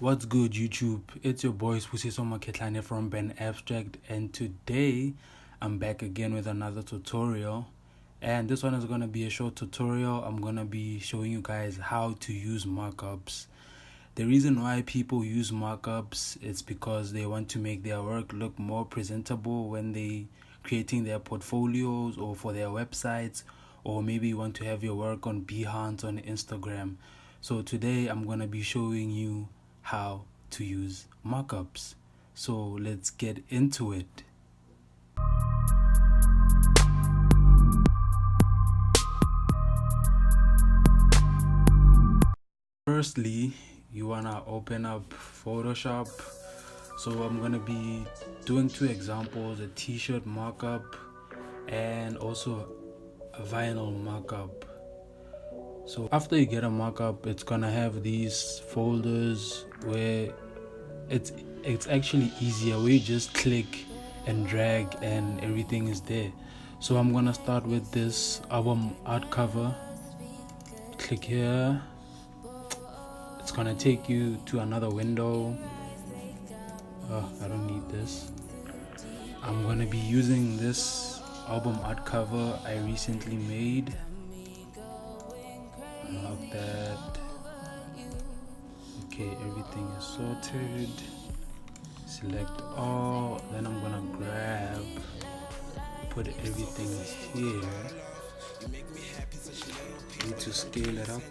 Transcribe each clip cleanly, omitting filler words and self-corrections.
What's good, YouTube? It's your boy Spusiso Maketlane from benabstract, and today I'm back again with another tutorial. And this one is going to be a short tutorial. I'm going to be showing you guys how to use mockups. The reason why people use mockups is because they want to make their work look more presentable when they creating their portfolios or for their websites, or maybe you want to have your work on Behance on Instagram. So today I'm going to be showing you how to use mockups. So let's get into it. Firstly, you wanna open up Photoshop. So I'm gonna be doing two examples: a t-shirt mockup and also a vinyl mockup. So after you get a mockup, it's gonna have these folders where it's actually easier, where you just click and drag and everything is there. So I'm gonna start with this album art cover. Click here. It's gonna take you to another window. I don't need this. I'm gonna be using this album art cover I recently made. Unlock that. Okay, everything is sorted. Select all. Then I'm gonna grab, put everything here. Need to scale it up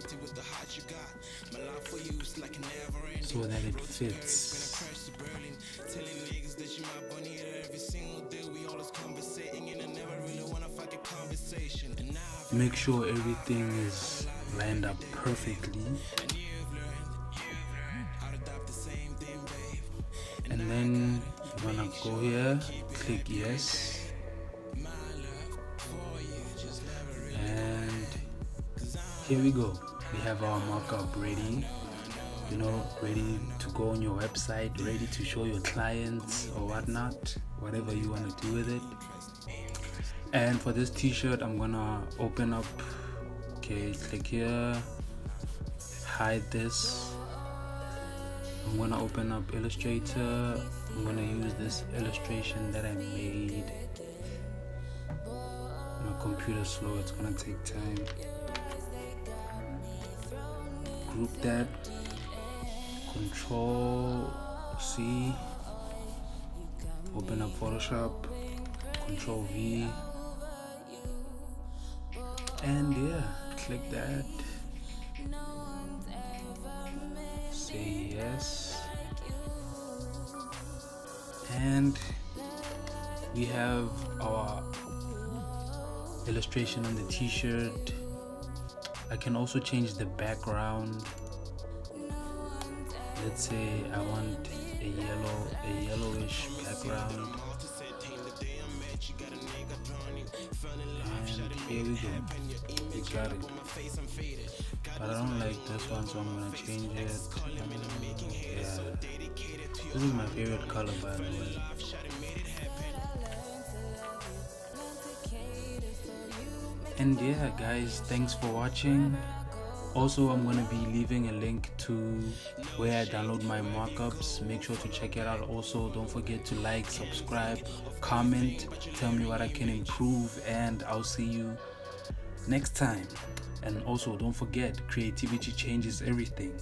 so that it fits. Make sure everything is lined up perfectly, and then you're gonna go here, click yes, and here we go. We have our mockup ready, ready to go on your website, ready to show your clients or whatnot, whatever you want to do with it. And for this t-shirt, I'm gonna open up, click here, hide this. I'm gonna open up Illustrator. I'm gonna use this illustration that I made. My computer's slow, it's gonna take time. Group that, Control C, open up Photoshop, Control V, and yeah, click that, say yes, and we have our illustration on the t-shirt. I can also change the background. Let's say I want a yellowish background. And here we go. We got it. But I don't like this one, so I'm gonna change it. Yeah. This is my favorite color, by the way. And yeah, guys, thanks for watching. Also, I'm going to be leaving a link to where I download my mockups. Make sure to check it out. Also, don't forget to like, subscribe, comment, tell me what I can improve, and I'll see you next time. And also, don't forget, creativity changes everything.